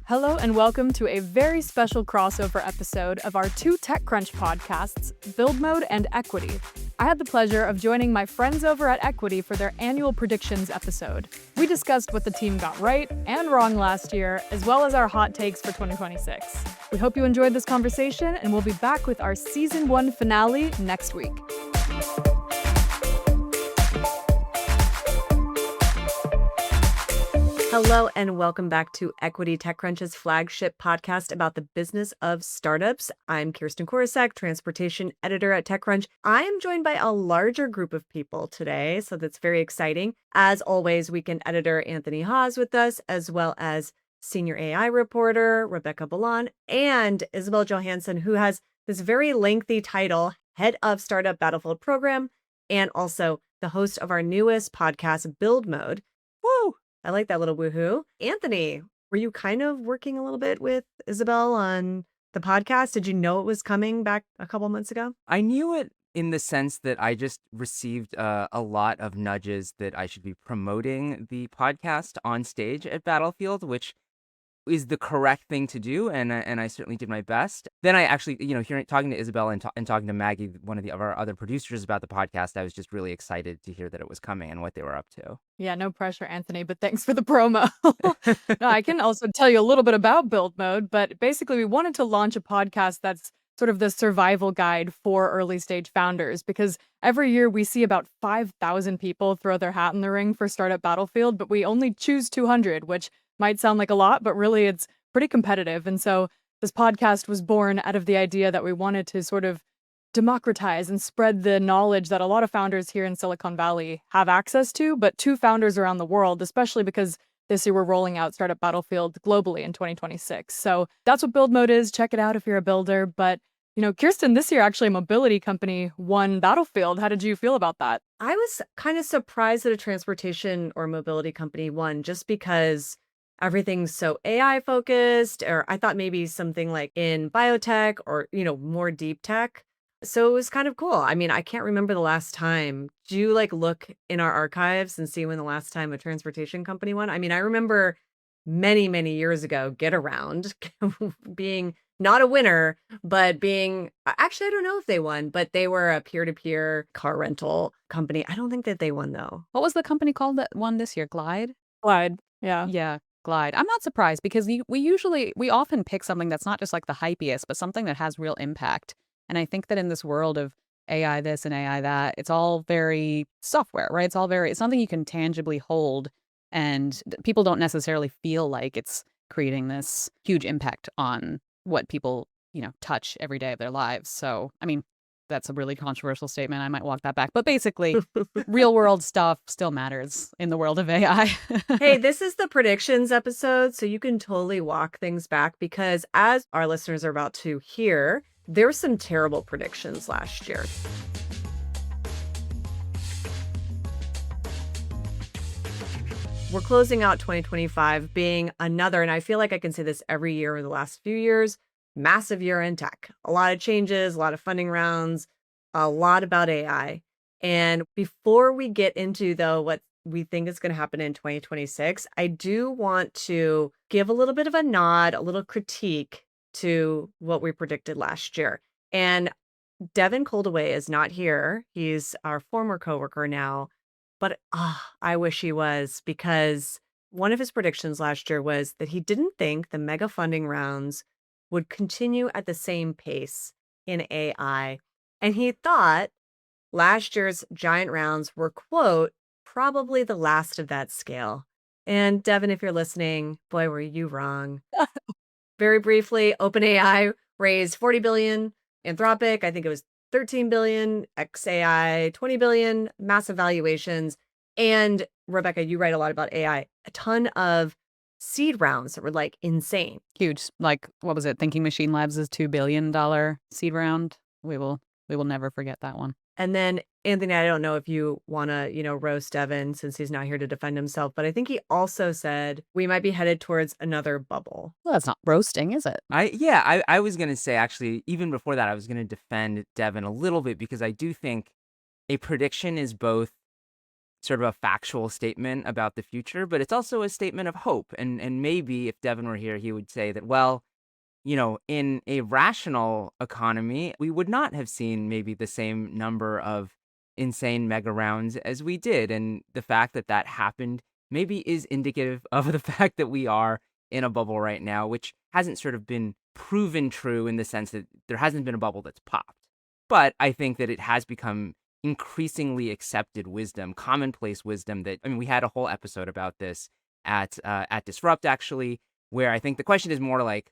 Hello and welcome to a very special crossover episode of our two TechCrunch podcasts, Build Mode and Equity. I had the pleasure of joining my friends over at Equity for their annual predictions episode. We discussed what the team got right and wrong last year, as well as our hot takes for 2026. We hope you enjoyed this conversation, and we'll be back with our Season 1 finale next week. Hello and welcome back to Equity TechCrunch's flagship podcast about the business of startups. I'm Kirsten Korosec, transportation editor at TechCrunch. I am joined by a larger group of people today, so that's very exciting. As always, weekend editor Anthony Haas with us, as well as senior AI reporter Rebecca Bellan and Isabelle Johansson, who has this very lengthy title, head of startup Battlefield program, and also the host of our newest podcast, Build Mode. Woo! I like that little woohoo. Anthony, were you kind of working a little bit with Isabelle on the podcast? Did you know it was coming back a couple months ago? I knew it in the sense that I just received a lot of nudges that I should be promoting the podcast on stage at Battlefield, which is the correct thing to do, and I certainly did my best. Then I actually, talking to Isabelle and talking to Maggie, one of our other producers about the podcast, I was just really excited to hear that it was coming and what they were up to. Yeah, no pressure, Anthony, but thanks for the promo. No, I can also tell you a little bit about Build Mode, but basically we wanted to launch a podcast that's sort of the survival guide for early stage founders, because every year we see about 5,000 people throw their hat in the ring for Startup Battlefield, but we only choose 200, which might sound like a lot, but really it's pretty competitive. And so this podcast was born out of the idea that we wanted to sort of democratize and spread the knowledge that a lot of founders here in Silicon Valley have access to, but to founders around the world, especially because this year we're rolling out Startup Battlefield globally in 2026. So that's what Build Mode is. Check it out if you're a builder. But, Kirsten, this year actually a mobility company won Battlefield. How did you feel about that? I was kind of surprised that a transportation or mobility company won, just because everything's so AI focused, or I thought maybe something like in biotech or, more deep tech. So it was kind of cool. I mean, I can't remember the last time. Do you look in our archives and see when the last time a transportation company won? I mean, I remember many, many years ago, Get Around being not a winner, but actually, I don't know if they won, but they were a peer-to-peer car rental company. I don't think that they won, though. What was the company called that won this year? Glide? Glide, yeah. Yeah, Glide. I'm not surprised because we often pick something that's not just like the hypiest, but something that has real impact. And I think that in this world of AI this and AI that, it's all very software, right? It's something you can tangibly hold, and people don't necessarily feel like it's creating this huge impact on what people, touch every day of their lives. So, I mean, that's a really controversial statement. I might walk that back. But basically, real world stuff still matters in the world of AI. Hey, this is the predictions episode, so you can totally walk things back, because as our listeners are about to hear, there were some terrible predictions last year. We're closing out 2025 being another, and I feel like I can say this every year over the last few years, massive year in tech. A lot of changes, a lot of funding rounds, a lot about AI. And before we get into, though, what we think is going to happen in 2026, I do want to give a little bit of a nod, a little critique to what we predicted last year. And Devin Coldaway is not here. He's our former coworker now, but I wish he was, because one of his predictions last year was that he didn't think the mega funding rounds would continue at the same pace in AI. And he thought last year's giant rounds were, quote, probably the last of that scale. And Devin, if you're listening, boy, were you wrong. Very briefly, OpenAI raised $40 billion. Anthropic, I think it was $13 billion. XAI, $20 billion. Massive valuations. And Rebecca, you write a lot about AI. A ton of seed rounds that were insane. Huge. Like, what was it? Thinking Machine Labs' $2 billion seed round. We will never forget that one. And then, Anthony, I don't know if you want to, roast Devin since he's not here to defend himself, but I think he also said we might be headed towards another bubble. Well, that's not roasting, is it? I was going to say, actually, even before that, I was going to defend Devin a little bit, because I do think a prediction is both sort of a factual statement about the future, but it's also a statement of hope. And maybe if Devin were here, he would say that, well, in a rational economy, we would not have seen maybe the same number of insane mega rounds as we did. And the fact that that happened maybe is indicative of the fact that we are in a bubble right now, which hasn't sort of been proven true in the sense that there hasn't been a bubble that's popped. But I think that it has become increasingly accepted wisdom, commonplace wisdom that, I mean, we had a whole episode about this at Disrupt, actually, where I think the question is more like,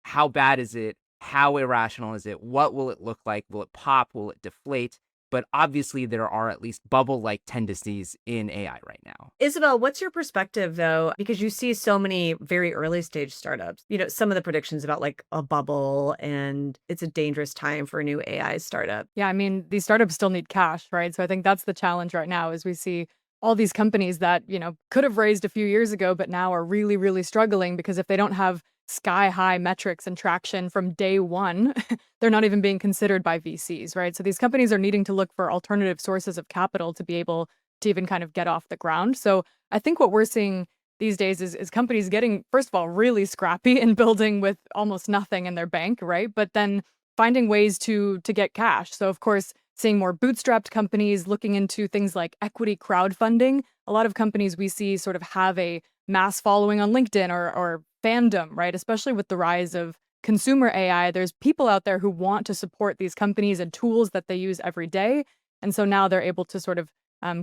how bad is it? How irrational is it? What will it look like? Will it pop? Will it deflate? But obviously, there are at least bubble-like tendencies in AI right now. Isabelle, what's your perspective though? Because you see so many very early stage startups, some of the predictions about like a bubble and it's a dangerous time for a new AI startup. Yeah, I mean, these startups still need cash, right? So I think that's the challenge right now is we see all these companies that, could have raised a few years ago, but now are really, really struggling because if they don't have sky high metrics and traction from day one, they're not even being considered by VCs, right? So these companies are needing to look for alternative sources of capital to be able to even kind of get off the ground. So I think what we're seeing these days is companies getting, first of all, really scrappy and building with almost nothing in their bank, right? But then finding ways to get cash. So of course, seeing more bootstrapped companies looking into things like equity crowdfunding. A lot of companies we see sort of have a mass following on LinkedIn or fandom, right? Especially with the rise of consumer AI, there's people out there who want to support these companies and tools that they use every day. And so now they're able to sort of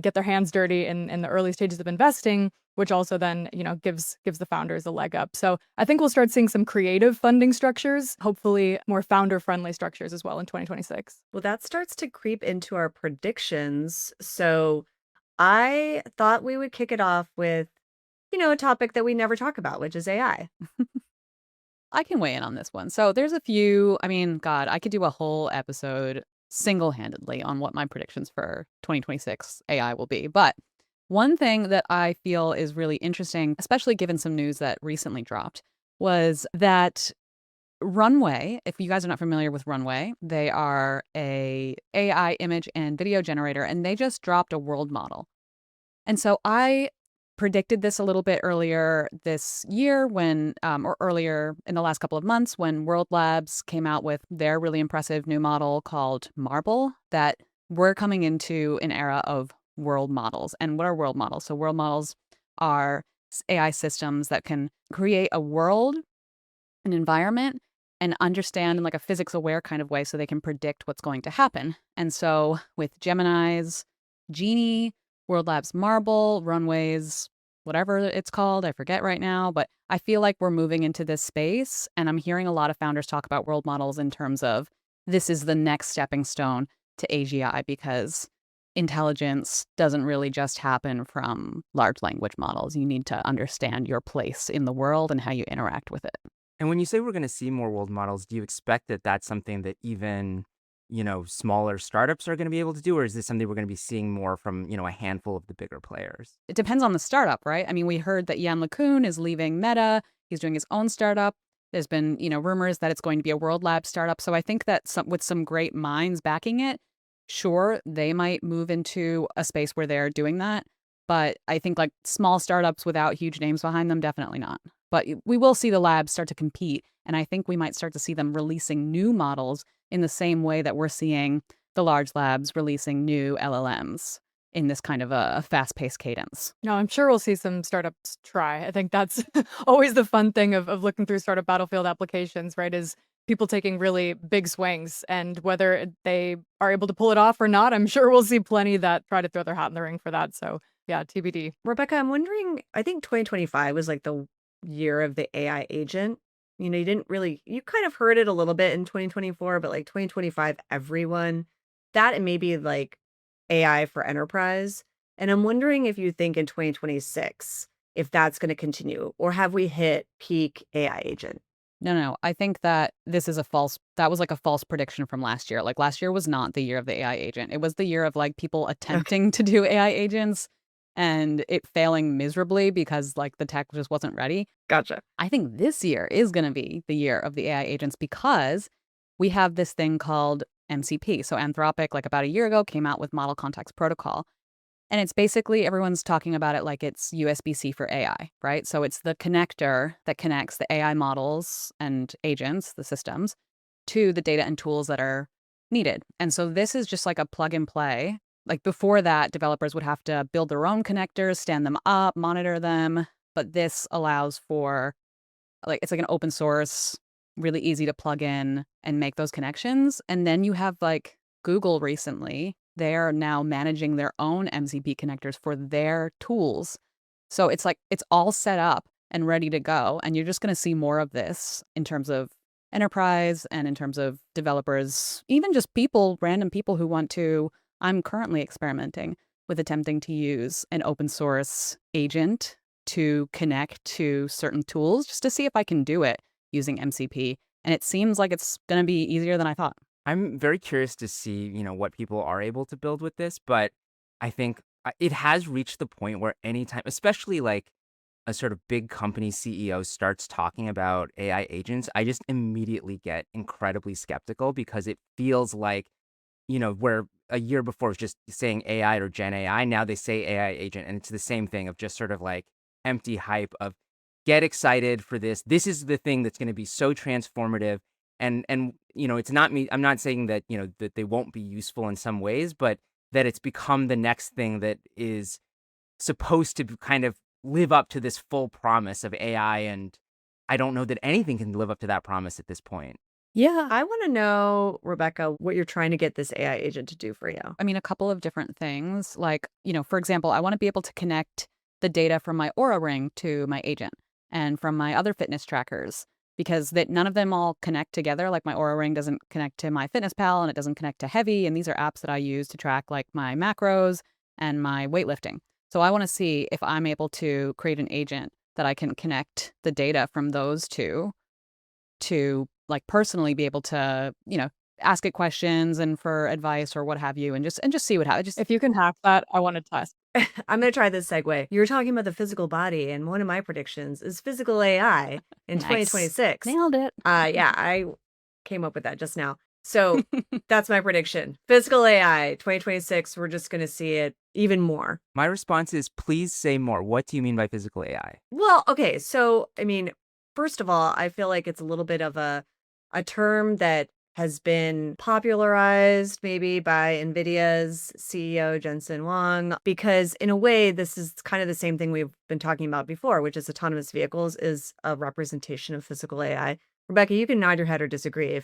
get their hands dirty in the early stages of investing, which also then, gives the founders a leg up. So I think we'll start seeing some creative funding structures, hopefully more founder-friendly structures as well in 2026. Well, that starts to creep into our predictions. So I thought we would kick it off with, a topic that we never talk about, which is AI. I can weigh in on this one. So there's a few, I mean, God, I could do a whole episode single-handedly on what my predictions for 2026 AI will be. But one thing that I feel is really interesting, especially given some news that recently dropped, was that Runway, if you guys are not familiar with Runway, they are a AI image and video generator, and they just dropped a world model. And so I predicted this a little bit earlier this year or earlier in the last couple of months when World Labs came out with their really impressive new model called Marble, that we're coming into an era of world models. And what are world models? So world models are AI systems that can create a world, an environment, and understand in like a physics aware kind of way so they can predict what's going to happen. And so with Gemini's Genie, World Labs Marble, Runways, whatever it's called, I forget right now, but I feel like we're moving into this space, and I'm hearing a lot of founders talk about world models in terms of this is the next stepping stone to AGI because intelligence doesn't really just happen from large language models. You need to understand your place in the world and how you interact with it. And when you say we're going to see more world models, do you expect that that's something that even smaller startups are going to be able to do? Or is this something we're going to be seeing more from, a handful of the bigger players? It depends on the startup, right? I mean, we heard that Jan LeCun is leaving Meta. He's doing his own startup. There's been, rumors that it's going to be a World Lab startup. So I think that with some great minds backing it, sure, they might move into a space where they're doing that. But I think like small startups without huge names behind them, definitely not. But we will see the labs start to compete. And I think we might start to see them releasing new models in the same way that we're seeing the large labs releasing new LLMs in this kind of a fast-paced cadence. No, I'm sure we'll see some startups try. I think that's always the fun thing of looking through startup battlefield applications, right? Is people taking really big swings, and whether they are able to pull it off or not, I'm sure we'll see plenty that try to throw their hat in the ring for that. So yeah, TBD. Rebecca, I'm wondering, I think 2025 was like the year of the AI agent. You kind of heard it a little bit in 2024, but like 2025, everyone, that and maybe like AI for enterprise. And I'm wondering if you think in 2026, if that's going to continue, or have we hit peak AI agent? No. I think that that was like a false prediction from last year. Like last year was not the year of the AI agent. It was the year of like people attempting to do AI agents and it failing miserably because like the tech just wasn't ready. Gotcha. I think this year is going to be the year of the AI agents because we have this thing called MCP. So Anthropic, like about a year ago, came out with Model Context Protocol. And it's basically, everyone's talking about it like it's USB-C for AI, right? So it's the connector that connects the AI models and agents, the systems, to the data and tools that are needed. And so this is just like a plug and play. Like before that, developers would have to build their own connectors, stand them up, monitor them. But this allows for, like, it's like an open source, really easy to plug in and make those connections. And then you have like Google recently, they're now managing their own MCP connectors for their tools. So it's like it's all set up and ready to go. And you're just going to see more of this in terms of enterprise and in terms of developers, even just people, random people who want to. I'm currently experimenting with attempting to use an open source agent to connect to certain tools just to see if I can do it using MCP. And it seems like it's going to be easier than I thought. I'm very curious to see, what people are able to build with this, but I think it has reached the point where anytime, especially like a sort of big company CEO starts talking about AI agents, I just immediately get incredibly skeptical because it feels like, where a year before it was just saying AI or Gen AI, now they say AI agent, and it's the same thing of just sort of like empty hype of get excited for this. This is the thing that's going to be so transformative. And it's not me. I'm not saying that, that they won't be useful in some ways, but that it's become the next thing that is supposed to kind of live up to this full promise of AI. And I don't know that anything can live up to that promise at this point. Yeah. I want to know, Rebecca, what you're trying to get this AI agent to do for you. I mean, a couple of different things. Like, for example, I want to be able to connect the data from my Aura Ring to my agent and from my other fitness trackers because none of them all connect together. Like my Aura Ring doesn't connect to my Fitness Pal and it doesn't connect to Heavy. And these are apps that I use to track like my macros and my weightlifting. So I want to see if I'm able to create an agent that I can connect the data from those two to like personally be able to, ask it questions and for advice or what have you, and just see what happens. If you can hack that, I want to test. I'm going to try this segue. You were talking about the physical body, and one of my predictions is physical AI in Nice. 2026. Nailed it. Yeah, I came up with that just now. So that's my prediction. Physical AI 2026, we're just going to see it even more. My response is, please say more. What do you mean by physical AI? Well, okay. So, I mean, first of all, I feel like it's a little bit of a term that has been popularized maybe by NVIDIA's CEO, Jensen Huang, because in a way, this is kind of the same thing we've been talking about before, which is autonomous vehicles is a representation of physical AI. Rebecca, you can nod your head or disagree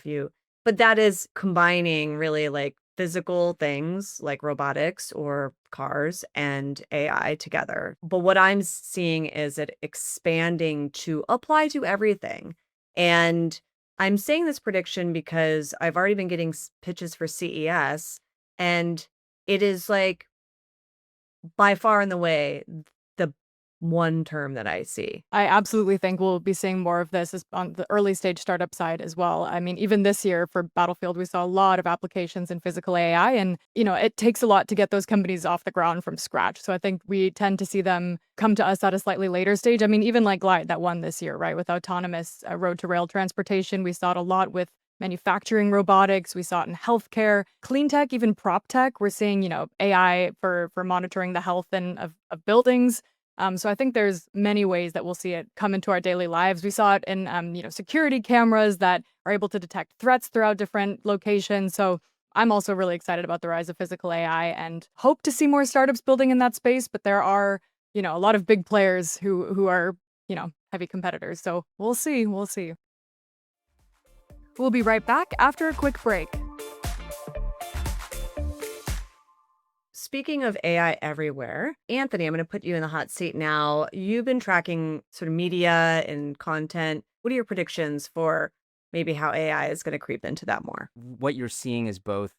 but that is combining really like physical things like robotics or cars and AI together. But what I'm seeing is it expanding to apply to everything. And I'm saying this prediction because I've already been getting pitches for CES, and it is like by far and away the one term that I see. I absolutely think we'll be seeing more of this on the early stage startup side as well. I mean, even this year for Battlefield, we saw a lot of applications in physical AI, and it takes a lot to get those companies off the ground from scratch. So I think we tend to see them come to us at a slightly later stage. I mean, even like Glide that won this year, right? With autonomous road to rail transportation, we saw it a lot with manufacturing robotics. We saw it in healthcare, clean tech, even prop tech. We're seeing, AI for monitoring the health of buildings. So I think there's many ways that we'll see it come into our daily lives. We saw it in, security cameras that are able to detect threats throughout different locations. So I'm also really excited about the rise of physical AI and hope to see more startups building in that space. But there are, a lot of big players who are, heavy competitors. So we'll see. We'll see. We'll be right back after a quick break. Speaking of AI everywhere, Anthony, I'm going to put you in the hot seat now. You've been tracking sort of media and content. What are your predictions for maybe how AI is going to creep into that more? What you're seeing is both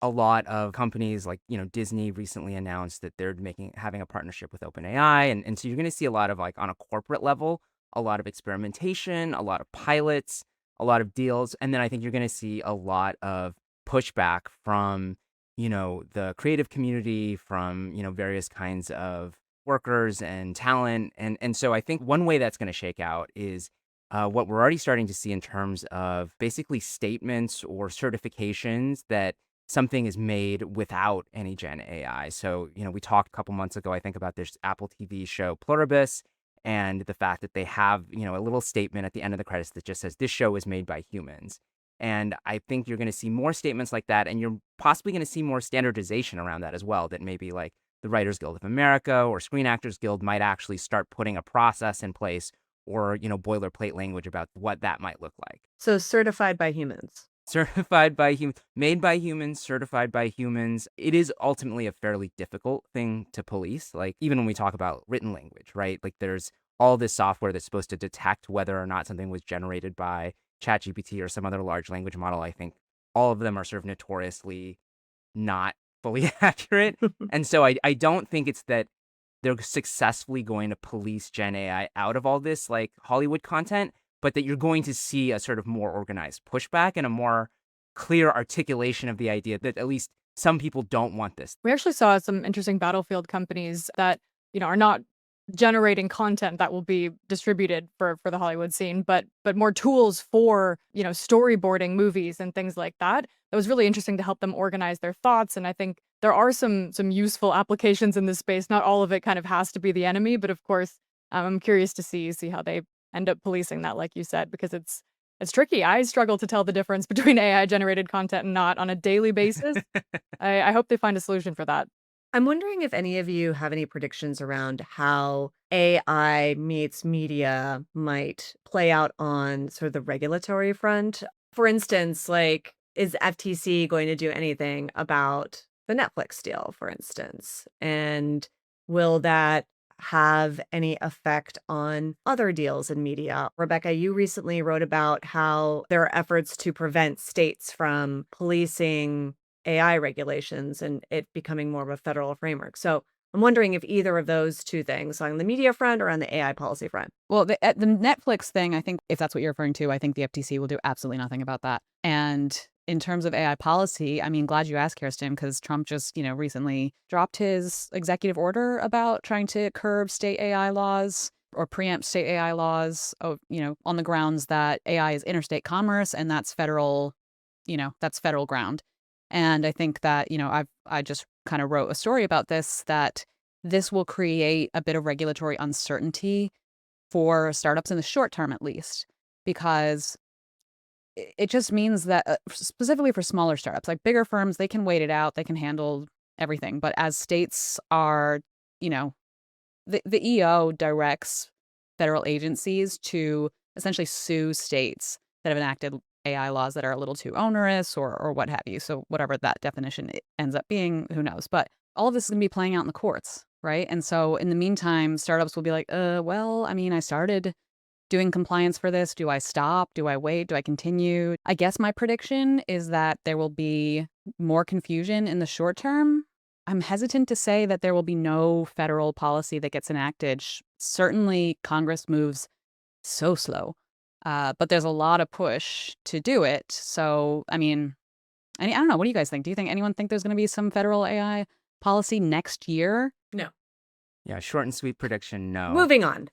a lot of companies like, Disney recently announced that they're having a partnership with OpenAI. And so you're going to see a lot of like on a corporate level, a lot of experimentation, a lot of pilots, a lot of deals. And then I think you're going to see a lot of pushback from, the creative community, from, various kinds of workers and talent. And so I think one way that's going to shake out is what we're already starting to see in terms of basically statements or certifications that something is made without any Gen AI. So, we talked a couple months ago, I think, about this Apple TV show Pluribus and the fact that they have, a little statement at the end of the credits that just says, this show is made by humans. And I think you're going to see more statements like that. And you're possibly going to see more standardization around that as well, that maybe like the Writers Guild of America or Screen Actors Guild might actually start putting a process in place or, boilerplate language about what that might look like. So certified by humans. Certified by humans, made by humans, certified by humans. It is ultimately a fairly difficult thing to police. Like, even when we talk about written language, right? Like, there's all this software that's supposed to detect whether or not something was generated by ChatGPT or some other large language model. I think all of them are sort of notoriously not fully accurate. And so I don't think it's that they're successfully going to police Gen AI out of all this like Hollywood content, but that you're going to see a sort of more organized pushback and a more clear articulation of the idea that at least some people don't want this. We actually saw some interesting Battlefield companies that, are not generating content that will be distributed for the Hollywood scene, but more tools for, storyboarding movies and things like that. That was really interesting to help them organize their thoughts. And I think there are some useful applications in this space. Not all of it kind of has to be the enemy, but of course, I'm curious to see how they end up policing that, like you said, because it's tricky. I struggle to tell the difference between AI generated content and not on a daily basis. I hope they find a solution for that. I'm wondering if any of you have any predictions around how AI meets media might play out on sort of the regulatory front. For instance, like, is FTC going to do anything about the Netflix deal, for instance? And will that have any effect on other deals in media? Rebecca, you recently wrote about how there are efforts to prevent states from policing AI regulations and it becoming more of a federal framework. So I'm wondering if either of those two things, on the media front or on the AI policy front. Well, the Netflix thing, I think if that's what you're referring to, I think the FTC will do absolutely nothing about that. And in terms of AI policy, I mean, glad you asked, Kirsten, because Trump just, recently dropped his executive order about trying to curb state AI laws or preempt state AI laws, on the grounds that AI is interstate commerce and that's federal ground. And I think that, I just kind of wrote a story about this, that this will create a bit of regulatory uncertainty for startups in the short term, at least, because it just means that specifically for smaller startups, like bigger firms, they can wait it out, they can handle everything. But as states are, the EO directs federal agencies to essentially sue states that have enacted AI laws that are a little too onerous or what have you. So whatever that definition ends up being, who knows? But all of this is going to be playing out in the courts, right? And so in the meantime, startups will be like, well, I mean, I started doing compliance for this. Do I stop? Do I wait? Do I continue? I guess my prediction is that there will be more confusion in the short term. I'm hesitant to say that there will be no federal policy that gets enacted. Certainly, Congress moves so slow. But there's a lot of push to do it. So, I mean, I don't know. What do you guys think? Do you think anyone think there's going to be some federal AI policy next year? No. Yeah, short and sweet prediction, no. Moving on.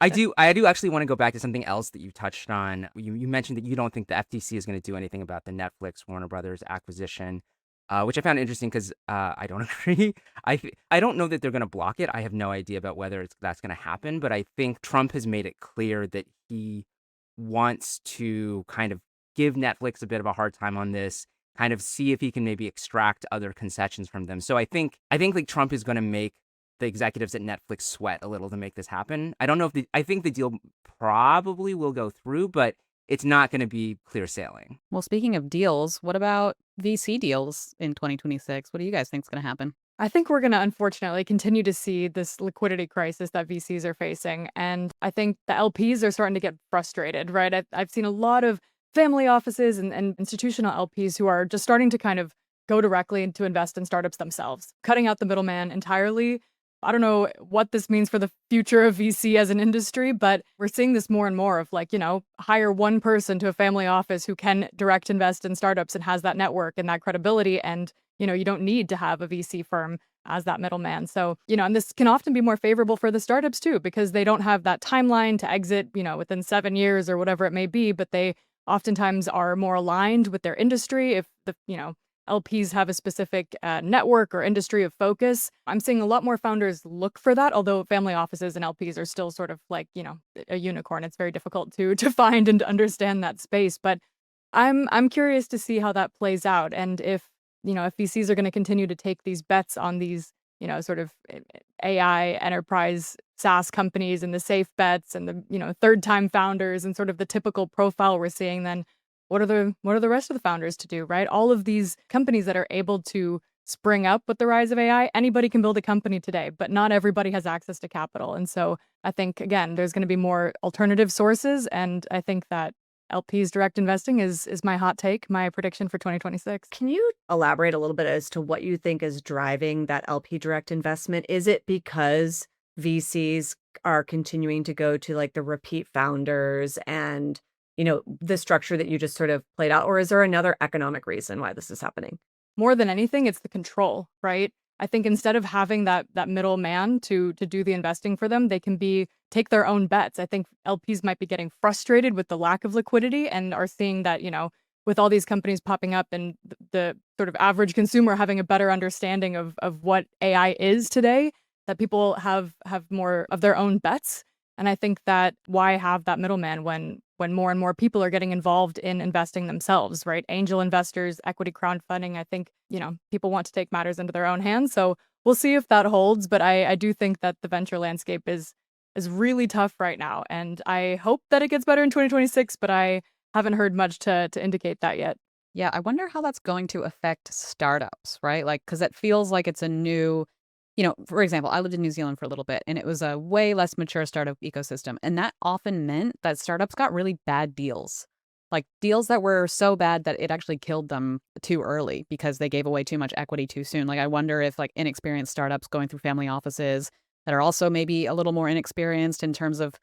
I do actually want to go back to something else that you touched on. You mentioned that you don't think the FTC is going to do anything about the Netflix Warner Brothers acquisition, which I found interesting because I don't agree. I don't know that they're going to block it. I have no idea about whether that's going to happen, but I think Trump has made it clear that he wants to kind of give Netflix a bit of a hard time on this, kind of see if he can maybe extract other concessions from them. So I think like Trump is going to make the executives at Netflix sweat a little to make this happen. I don't know if I think the deal probably will go through, but it's not going to be clear sailing. Well, speaking of deals, what about VC deals in 2026? What do you guys think is going to happen? I think we're going to unfortunately continue to see this liquidity crisis that VCs are facing. And I think the LPs are starting to get frustrated, right? I've seen a lot of family offices and institutional LPs who are just starting to kind of go directly to invest in startups themselves, cutting out the middleman entirely. I don't know what this means for the future of VC as an industry, but we're seeing this more and more of like, hire one person to a family office who can direct invest in startups and has that network and that credibility. And, you don't need to have a VC firm as that middleman. So, and this can often be more favorable for the startups too, because they don't have that timeline to exit, within 7 years or whatever it may be, but they oftentimes are more aligned with their industry. If the LPs have a specific network or industry of focus. I'm seeing a lot more founders look for that, although family offices and LPs are still sort of like, a unicorn. It's very difficult to find and to understand that space. But I'm curious to see how that plays out, and if VCs are going to continue to take these bets on these, sort of AI enterprise SaaS companies and the safe bets and the, third time founders and sort of the typical profile we're seeing, then what are the rest of the founders to do, right? All of these companies that are able to spring up with the rise of AI, anybody can build a company today, but not everybody has access to capital. And so I think, again, there's going to be more alternative sources. And I think that LPs direct investing is my hot take, my prediction for 2026. Can you elaborate a little bit as to what you think is driving that LP direct investment? Is it because VCs are continuing to go to like the repeat founders and, the structure that you just sort of played out? Or is there another economic reason why this is happening? More than anything, it's the control, right? I think instead of having that middleman to do the investing for them, they can take their own bets. I think LPs might be getting frustrated with the lack of liquidity and are seeing that, with all these companies popping up and the sort of average consumer having a better understanding of what AI is today, that people have more of their own bets. And I think that why have that middleman when more and more people are getting involved in investing themselves, right? Angel investors, equity crowdfunding. I think, people want to take matters into their own hands. So we'll see if that holds. But I do think that the venture landscape is really tough right now. And I hope that it gets better in 2026, but I haven't heard much to indicate that yet. Yeah, I wonder how that's going to affect startups, right? Like, because it feels like it's a new, for example, I lived in New Zealand for a little bit and it was a way less mature startup ecosystem. And that often meant that startups got really bad deals, like deals that were so bad that it actually killed them too early because they gave away too much equity too soon. Like, I wonder if like inexperienced startups going through family offices that are also maybe a little more inexperienced in terms of,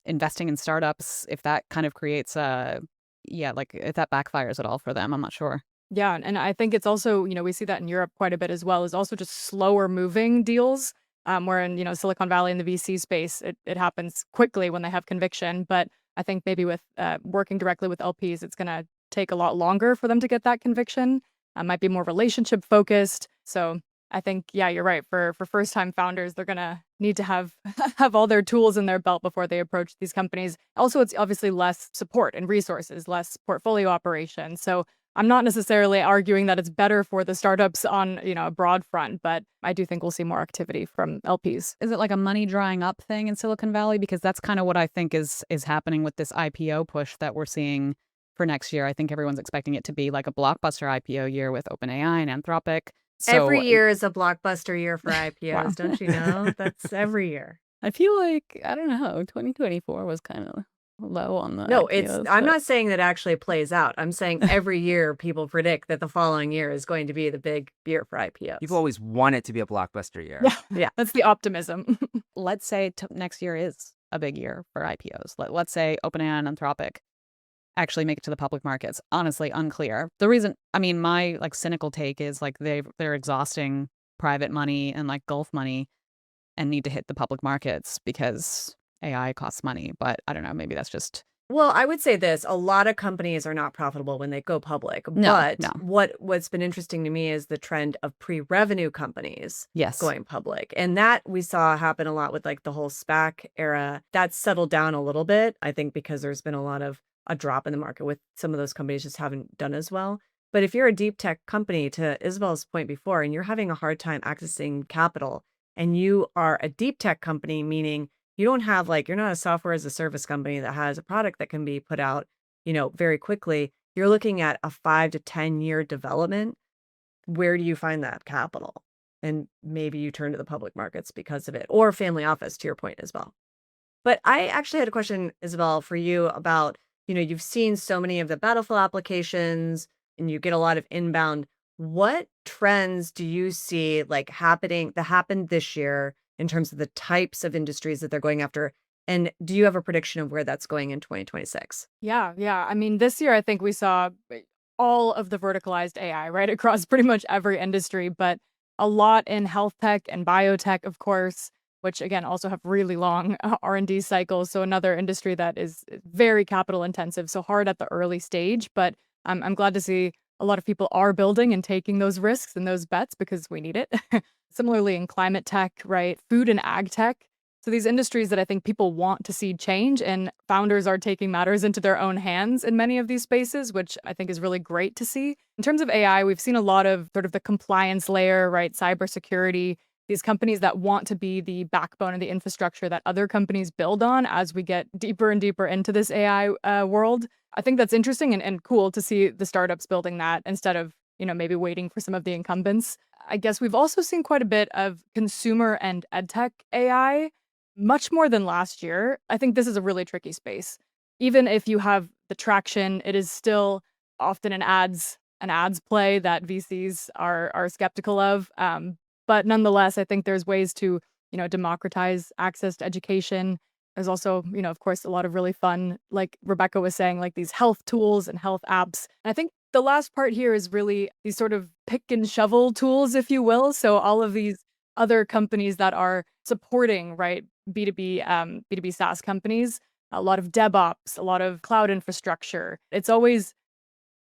investing in startups, if that kind of creates like if that backfires at all for them, I'm not sure. Yeah, and I think it's also, we see that in Europe quite a bit as well, is also just slower moving deals. Where in, Silicon Valley in the VC space, it happens quickly when they have conviction. But I think maybe with working directly with LPs, it's going to take a lot longer for them to get that conviction. Might be more relationship focused. So I think, yeah, you're right. For first time founders, they're going to need to have have all their tools in their belt before they approach these companies. Also, it's obviously less support and resources, less portfolio operation. So I'm not necessarily arguing that it's better for the startups on, a broad front, but I do think we'll see more activity from LPs. Is it like a money drying up thing in Silicon Valley? Because that's kind of what I think is happening with this IPO push that we're seeing for next year. I think everyone's expecting it to be like a blockbuster IPO year with OpenAI and Anthropic. So Every year is a blockbuster year for IPOs, Wow. don't you know? That's every year. I feel like, I don't know, 2024 was kind of low on the No, IPOs, I'm but not saying that actually plays out. I'm saying every year people predict that the following year is going to be the big year for IPOs. People always want it to be a blockbuster year. Yeah. That's the optimism. let's say next year is a big year for IPOs. Let's say OpenAI and Anthropic actually make it to the public markets. Honestly, unclear. The reason, I mean, my like cynical take is like they're exhausting private money and like Gulf money and need to hit the public markets because AI costs money. But I don't know, maybe that's just Well, I would say this, a lot of companies are not profitable when they go public. No, But no. what's been interesting to me is the trend of pre-revenue companies yes. going public. And that we saw happen a lot with like the whole SPAC era. That's settled down a little bit, I think, because there's been a drop in the market with some of those companies just haven't done as well. But if you're a deep tech company, to Isabel's point before, and you're having a hard time accessing capital, and you are a deep tech company, meaning you don't have you're not a software as a service company that has a product that can be put out, very quickly. You're looking at a 5 to 10 year development. Where do you find that capital? And maybe you turn to the public markets because of it, or family office, to your point as well. But I actually had a question, Isabelle, for you about, you've seen so many of the Battlefield applications and you get a lot of inbound. What trends do you see happened this year in terms of the types of industries that they're going after? And do you have a prediction of where that's going in 2026? Yeah. I mean, this year I think we saw all of the verticalized AI, right, across pretty much every industry, but a lot in health tech and biotech, of course, which again also have really long R&D cycles. So another industry that is very capital intensive, so hard at the early stage. But I'm glad to see a lot of people are building and taking those risks and those bets because we need it. Similarly, in climate tech, right? Food and ag tech. So these industries that I think people want to see change, and founders are taking matters into their own hands in many of these spaces, which I think is really great to see. In terms of AI, we've seen a lot of sort of the compliance layer, right? Cybersecurity, these companies that want to be the backbone of the infrastructure that other companies build on as we get deeper and deeper into this AI world. I think that's interesting and cool to see the startups building that instead of, maybe waiting for some of the incumbents. I guess we've also seen quite a bit of consumer and edtech AI, much more than last year. I think this is a really tricky space. Even if you have the traction, it is still often an ads play that VCs are skeptical of. But nonetheless, I think there's ways to, democratize access to education. There's also, of course, a lot of really fun, like Rebecca was saying, like these health tools and health apps. And I think the last part here is really these sort of pick and shovel tools, if you will. So all of these other companies that are supporting, right, B2B SaaS companies, a lot of DevOps, a lot of cloud infrastructure. It's always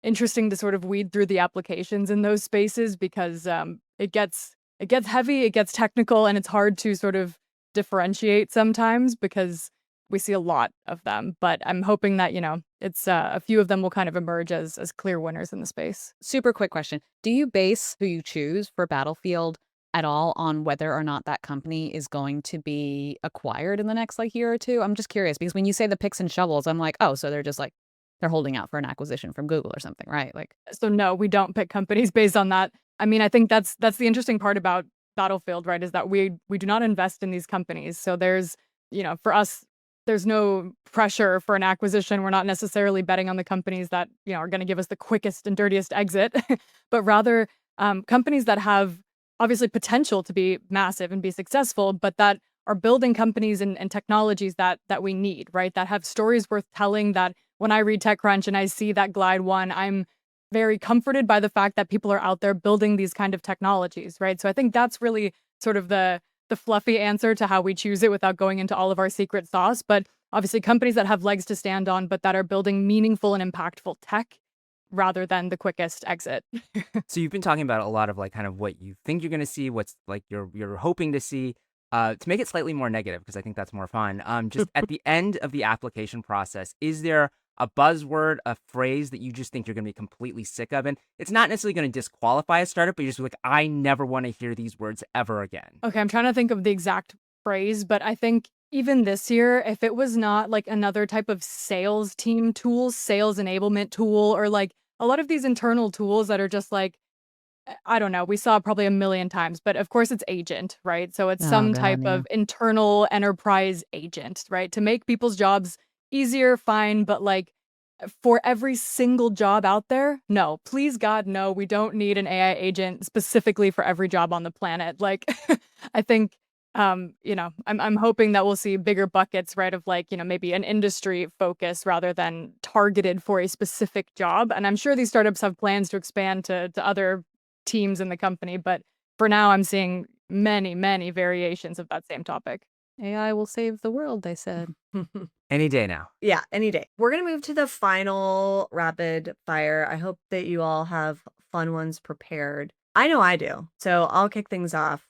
interesting to sort of weed through the applications in those spaces because it gets heavy, it gets technical, and it's hard to sort of differentiate sometimes because we see a lot of them. But I'm hoping that, it's a few of them will kind of emerge as clear winners in the space. Super quick question. Do you base who you choose for Battlefield at all on whether or not that company is going to be acquired in the next year or two? I'm just curious because when you say the picks and shovels, I'm like, oh, so they're just they're holding out for an acquisition from Google or something, right? So no, we don't pick companies based on that. I mean, I think that's the interesting part about Battlefield, right? Is that we do not invest in these companies. So there's, for us, there's no pressure for an acquisition. We're not necessarily betting on the companies that, are going to give us the quickest and dirtiest exit, but rather companies that have obviously potential to be massive and be successful, but that are building companies and technologies that we need, right? That have stories worth telling. That when I read TechCrunch and I see that Glide one, I'm very comforted by the fact that people are out there building these kind of technologies, right? So I think that's really sort of the fluffy answer to how we choose it without going into all of our secret sauce. But obviously companies that have legs to stand on, but that are building meaningful and impactful tech rather than the quickest exit. So you've been talking about a lot of kind of what you think you're going to see, what's you're hoping to see. To make it slightly more negative, because I think that's more fun. Just at the end of the application process, is there a buzzword, a phrase that you just think you're going to be completely sick of? And it's not necessarily going to disqualify a startup, but you're just like, I never want to hear these words ever again. Okay, I'm trying to think of the exact phrase, but I think even this year, if it was not another type of sales team tool, sales enablement tool, or a lot of these internal tools that are just I don't know, we saw probably a million times, but of course it's agent, right? So it's Oh, some God, type yeah. of internal enterprise agent, right? To make people's jobs easier, fine, but for every single job out there, no, please God, no, we don't need an AI agent specifically for every job on the planet. I think, I'm hoping that we'll see bigger buckets, right? Of maybe an industry focus rather than targeted for a specific job. And I'm sure these startups have plans to expand to other teams in the company, but for now, I'm seeing many, many variations of that same topic. AI will save the world, they said. Any day now. Yeah, any day. We're going to move to the final rapid fire. I hope that you all have fun ones prepared. I know I do. So I'll kick things off.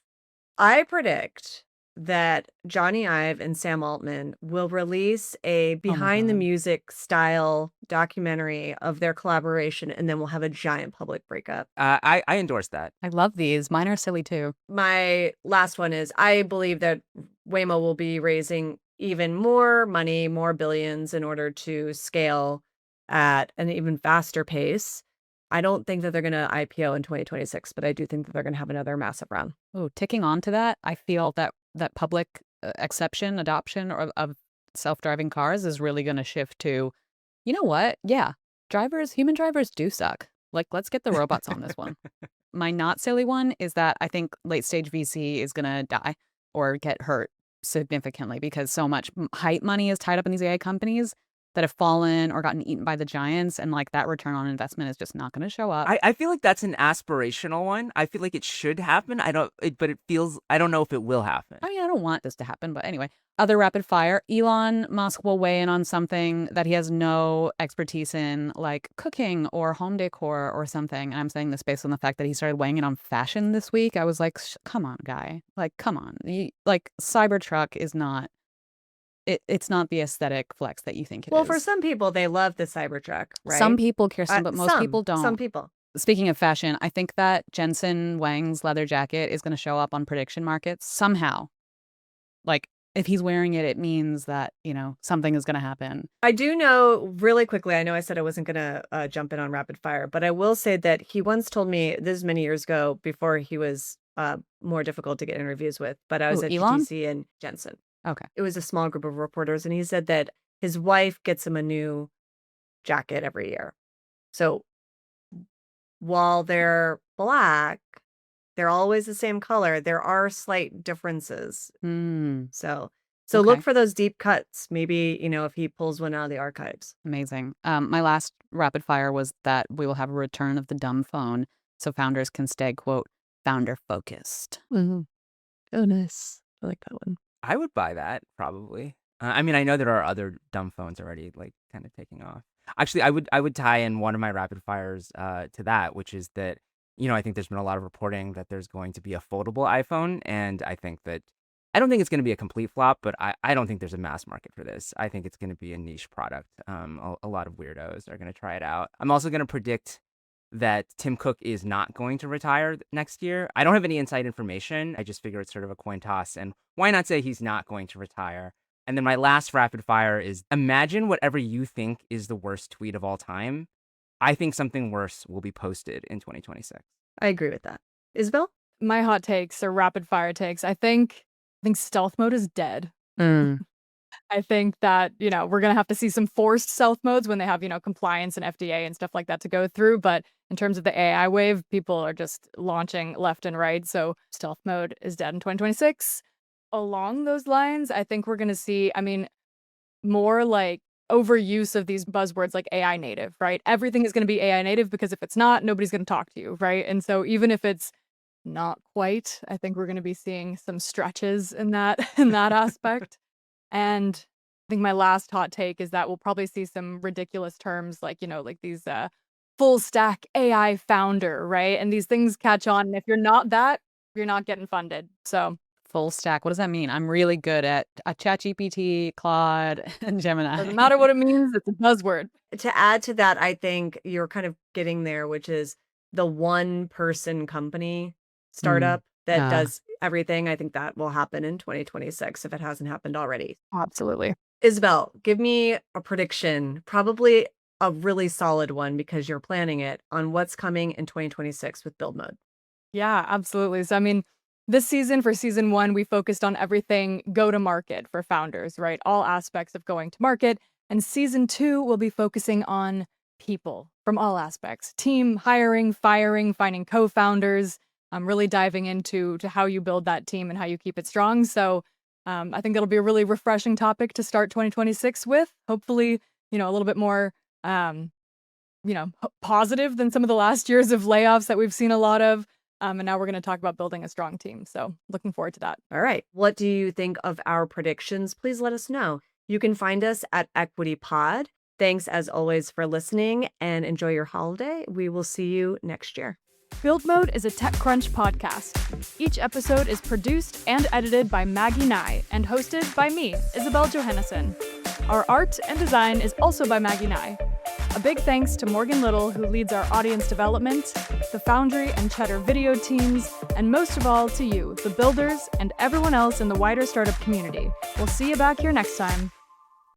I predict that Johnny Ive and Sam Altman will release a behind the God. music style documentary of their collaboration, and then we'll have a giant public breakup. I endorse that. I love these. Mine are silly too. My last one is I believe that Waymo will be raising even more money, more billions in order to scale at an even faster pace. I don't think that they're going to IPO in 2026, but I do think that they're going to have another massive round. Oh, ticking on to that, I feel that public adoption of self-driving cars is really going to shift to, you know what? Yeah, human drivers do suck. Let's get the robots on this one. My not silly one is that I think late stage VC is going to die or get hurt significantly because so much hype money is tied up in these AI companies that have fallen or gotten eaten by the giants, and like that return on investment is just not going to show up. I feel like that's an aspirational one. I feel like it should happen. But it feels, I don't know if it will happen. I mean, I don't want this to happen, but anyway. Other rapid fire, Elon Musk will weigh in on something that he has no expertise in, like cooking or home decor or something. And I'm saying this based on the fact that he started weighing in on fashion this week. I was like, come on, guy. Like, come on. Like, Cybertruck is not, it's not the aesthetic flex that you think it is. Well, for some people, they love the Cybertruck, right? Some people, Kirsten, but most people don't. Some people. Speaking of fashion, I think that Jensen Wang's leather jacket is going to show up on prediction markets somehow. Like, if he's wearing it, it means that, something is going to happen. I do know really quickly, I know I said I wasn't going to jump in on rapid fire, but I will say that he once told me, this is many years ago before he was more difficult to get interviews with, but I was at Elon? GTC and Jensen. Okay. It was a small group of reporters, and he said that his wife gets him a new jacket every year. So while they're black, they're always the same color. There are slight differences. So Okay. look for those deep cuts. Maybe, if he pulls one out of the archives. Amazing. My last rapid fire was that we will have a return of the dumb phone so founders can stay, quote, founder focused. Oh, nice. I like that one. I would buy that probably. I mean, I know there are other dumb phones already, like kind of taking off. Actually, I would tie in one of my rapid fires to that, which is that, I think there's been a lot of reporting that there's going to be a foldable iPhone, and I don't think it's going to be a complete flop, but I don't think there's a mass market for this. I think it's going to be a niche product. A lot of weirdos are going to try it out. I'm also going to predict that Tim Cook is not going to retire next year. I don't have any inside information. I just figure it's sort of a coin toss, and why not say he's not going to retire? And then my last rapid fire is, imagine whatever you think is the worst tweet of all time. I think something worse will be posted in 2026. I agree with that. Isabelle? My hot takes or rapid fire takes. I think stealth mode is dead. I think that, we're going to have to see some forced stealth modes when they have, compliance and FDA and stuff like that to go through. But in terms of the AI wave, people are just launching left and right. So stealth mode is dead in 2026. Along those lines, I think we're going to see, more like overuse of these buzzwords like AI native, right? Everything is going to be AI native because if it's not, nobody's going to talk to you, right? And so even if it's not quite, I think we're going to be seeing some stretches in that aspect. And I think my last hot take is that we'll probably see some ridiculous terms like, like these full stack AI founder, right? And these things catch on. And if you're not that, you're not getting funded. So full stack. What does that mean? I'm really good at ChatGPT, Claude, and Gemini. Doesn't matter what it means. It's a buzzword. To add to that, I think you're kind of getting there, which is the one person company startup that does everything. I think that will happen in 2026 if it hasn't happened already. Absolutely. Isabelle, give me a prediction, probably a really solid one because you're planning it, on what's coming in 2026 with Build Mode. Yeah, absolutely. So, this season, for season 1, we focused on everything go-to-market for founders, right? All aspects of going to market. And season 2 will be focusing on people from all aspects. Team, hiring, firing, finding co-founders, really diving into how you build that team and how you keep it strong. So I think it'll be a really refreshing topic to start 2026 with. Hopefully, a little bit more, positive than some of the last years of layoffs that we've seen a lot of. And now we're going to talk about building a strong team. So looking forward to that. All right. What do you think of our predictions? Please let us know. You can find us at Equity Pod. Thanks as always for listening and enjoy your holiday. We will see you next year. Build Mode is a TechCrunch podcast. Each episode is produced and edited by Maggie Nye and hosted by me, Isabelle Johannesson. Our art and design is also by Maggie Nye. A big thanks to Morgan Little, who leads our audience development, the Foundry and Cheddar video teams, and most of all to you, the builders, and everyone else in the wider startup community. We'll see you back here next time.